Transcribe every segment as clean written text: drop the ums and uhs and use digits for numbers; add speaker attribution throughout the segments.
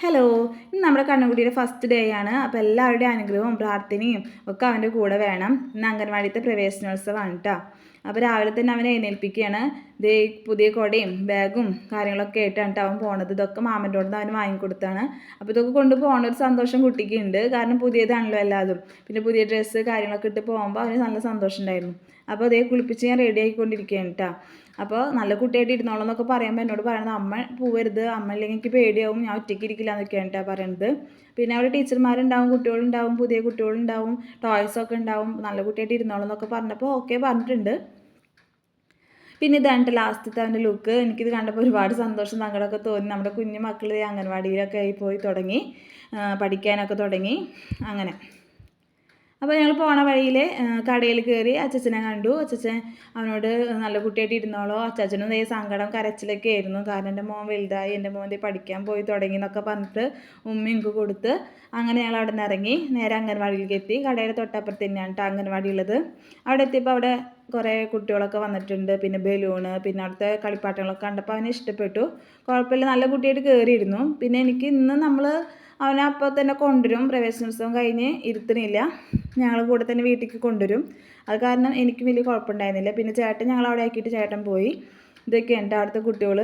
Speaker 1: Hello, ഇന്ന് നമ്മുടെ കണ്ണുകുട്ടിയുടെ first day ആണ്. അപ്പോൾ എല്ലാവരുടെയും അനുഗ്രഹവും പ്രാർത്ഥനയും ഒക്കെ അവൻ്റെ കൂടെ വേണം. ഇന്ന് അംഗൻവാടിത്തെ പ്രവേശനോത്സവമാണ് കേട്ടോ. അപ്പോൾ രാവിലെ തന്നെ അവനെ എഴുന്നേൽപ്പിക്കുകയാണ്. ദേ പുതിയ കുടയും ബാഗും കാര്യങ്ങളൊക്കെ ആയിട്ടാണ് അവൻ പോണത്. ഇതൊക്കെ മാമൻ്റെ കൂടെ അവന് വാങ്ങിക്കൊടുത്താണ്. അപ്പോൾ ഇതൊക്കെ കൊണ്ട് പോകുന്ന ഒരു സന്തോഷം കുട്ടിക്ക് ഉണ്ട്. കാരണം പുതിയതാണല്ലോ എല്ലാതും. പിന്നെ പുതിയ ഡ്രസ്സ് കാര്യങ്ങളൊക്കെ ഇട്ട് പോകുമ്പോൾ അവന് നല്ല സന്തോഷം ഉണ്ടായിരുന്നു. അപ്പോൾ അതേ കുളിപ്പിച്ച് ഞാൻ റെഡി ആയിക്കൊണ്ടിരിക്കുകയാണ് കേട്ടോ. അപ്പോൾ നല്ല കുട്ടിയായിട്ട് ഇരുന്നോളൂ എന്നൊക്കെ പറയുമ്പോൾ എന്നോട് പറയുന്നത് അമ്മ പോവരുത്, അമ്മ ഇല്ലെങ്കിൽ എനിക്ക് പേടിയാവും, ഞാൻ ഒറ്റയ്ക്ക് ഇരിക്കില്ല എന്നൊക്കെയാണ് കേട്ടോ പറയുന്നത്. പിന്നെ അവിടെ ടീച്ചർമാരുണ്ടാവും, കുട്ടികളുണ്ടാവും, പുതിയ കുട്ടികളുണ്ടാവും, ടോയ്സൊക്കെ ഉണ്ടാവും, നല്ല കുട്ടിയായിട്ട് ഇരുന്നോളൂ എന്നൊക്കെ പറഞ്ഞപ്പോൾ ഓക്കെ പറഞ്ഞിട്ടുണ്ട്. പിന്നെ ഇതാണ് ലാസ്റ്റത്തെ അവൻ്റെ ലുക്ക്. എനിക്കിത് കണ്ടപ്പോൾ ഒരുപാട് സന്തോഷം സങ്കടമൊക്കെ തോന്നി. നമ്മുടെ കുഞ്ഞു മക്കൾ അംഗൻവാടിയിലൊക്കെ ആയി പോയി തുടങ്ങി, പഠിക്കാനൊക്കെ തുടങ്ങി അങ്ങനെ. അപ്പോൾ ഞങ്ങൾ പോണ വഴിയിൽ കടയിൽ കയറി അച്ചച്ചനെ കണ്ടു. അച്ചച്ചൻ അവനോട് നല്ല കുട്ടിയായിട്ട് ഇരുന്നോളോ, അച്ചാച്ചനും ഇതേ സങ്കടം കരച്ചിലൊക്കെ ആയിരുന്നു. കാരണം എൻ്റെ മോൻ വലുതായി, എൻ്റെ മോൻ പഠിക്കാൻ പോയി തുടങ്ങി എന്നൊക്കെ പറഞ്ഞിട്ട് ഉമ്മ എനിക്ക് കൊടുത്ത് അങ്ങനെ ഞങ്ങൾ അവിടെ നിന്ന് ഇറങ്ങി നേരെ അംഗൻവാടിയിലേക്ക് എത്തി. കടയുടെ തൊട്ടപ്പുറത്ത് തന്നെയാണ് കേട്ടോ അംഗൻവാടി ഉള്ളത്. അവിടെ എത്തിയപ്പോൾ അവിടെ കുറേ കുട്ടികളൊക്കെ വന്നിട്ടുണ്ട്. പിന്നെ ബലൂണ്, പിന്നെ അവിടുത്തെ കളിപ്പാട്ടങ്ങളൊക്കെ കണ്ടപ്പോൾ അവനെ ഇഷ്ടപ്പെട്ടു. കുഴപ്പമില്ല, നല്ല കുട്ടിയായിട്ട് കയറിയിരുന്നു. പിന്നെ എനിക്ക് ഇന്ന് നമ്മൾ അവനെ അപ്പോൾ തന്നെ കൊണ്ടുവരും. പ്രവേശനോത്സവം കഴിഞ്ഞ് ഇരുത്തണില്ല, ഞങ്ങൾ കൂടെ തന്നെ വീട്ടിലേക്ക് കൊണ്ടുവരും. അത് കാരണം എനിക്ക് വലിയ കുഴപ്പമുണ്ടായിരുന്നില്ല. പിന്നെ ചേട്ടൻ ഞങ്ങൾ അവിടെ ആക്കിയിട്ട് ചേട്ടൻ പോയി. ഇതൊക്കെയുണ്ട് അവിടുത്തെ കുട്ടികൾ.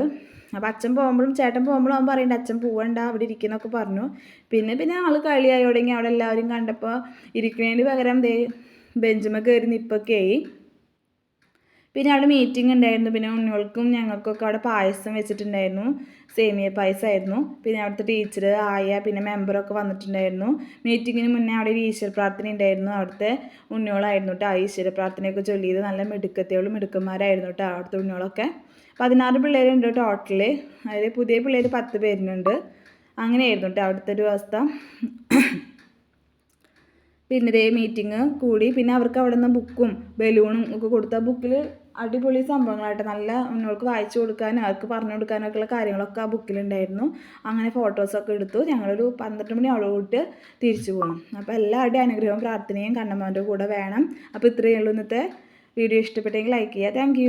Speaker 1: അപ്പോൾ അച്ഛൻ പോകുമ്പോഴും ചേട്ടൻ പോകുമ്പോഴും അവൻ പറയുന്നുണ്ട് അച്ഛൻ പോവണ്ട അവിടെ ഇരിക്കുന്നൊക്കെ പറഞ്ഞു. പിന്നെ ആൾ കളിയായി തുടങ്ങി. അവിടെ എല്ലാവരും കണ്ടപ്പോൾ ഇരിക്കുന്നതിന് പകരം ബെഞ്ചുമ്മ കയറി നിൽപ്പൊക്കെ ആയി. പിന്നെ അവിടെ മീറ്റിംഗ് ഉണ്ടായിരുന്നു. പിന്നെ ഉണ്ണികൾക്കും ഞങ്ങൾക്കൊക്കെ അവിടെ പായസം വെച്ചിട്ടുണ്ടായിരുന്നു. സേമിയ പായസമായിരുന്നു. പിന്നെ അവിടുത്തെ ടീച്ചർ, ആയ, പിന്നെ മെമ്പറൊക്കെ വന്നിട്ടുണ്ടായിരുന്നു. മീറ്റിങ്ങിന് മുന്നേ അവിടെ ഒരു ഈശ്വര പ്രാർത്ഥന ഉണ്ടായിരുന്നു. അവിടുത്തെ ഉണ്ണികളായിരുന്നു കേട്ടോ ഈശ്വര പ്രാർത്ഥനയൊക്കെ ചൊല്ലിയത്. നല്ല മിടുക്കന്മാരായിരുന്നു കേട്ടോ അവിടുത്തെ ഉണ്ണികളൊക്കെ. 16 പിള്ളേരുണ്ട് ടോട്ടൽ. അതിൽ പുതിയ പിള്ളേർ 10 പേരുണ്ട്. അങ്ങനെയായിരുന്നു കേട്ടോ അവിടുത്തെ ഒരു അവസ്ഥ. പിന്നെ ഇതേ മീറ്റിംഗ് കൂടി. പിന്നെ അവർക്ക് അവിടെ നിന്ന് ബുക്കും ബലൂണും ഒക്കെ കൊടുത്ത ബുക്കിൽ അടിപൊളി സംഭവങ്ങളായിട്ട് നല്ല ഉന്നോൾക്ക് വായിച്ചു കൊടുക്കാനും അവർക്ക് പറഞ്ഞു കൊടുക്കാനൊക്കെ ഉള്ള കാര്യങ്ങളൊക്കെ ആ ബുക്കിലുണ്ടായിരുന്നു. അങ്ങനെ ഫോട്ടോസൊക്കെ എടുത്തു. ഞങ്ങളൊരു 12 മണിയോടുകൂടി തിരിച്ചു പോകണം. അപ്പോൾ എല്ലാവരുടെയും അനുഗ്രഹവും പ്രാർത്ഥനയും കണ്ണമ്മൻ്റെ കൂടെ വേണം. അപ്പോൾ ഇത്രയേ ഉള്ളൂ ഇന്നത്തെ വീഡിയോ. ഇഷ്ടപ്പെട്ടെങ്കിൽ ലൈക്ക് ചെയ്യുക. താങ്ക്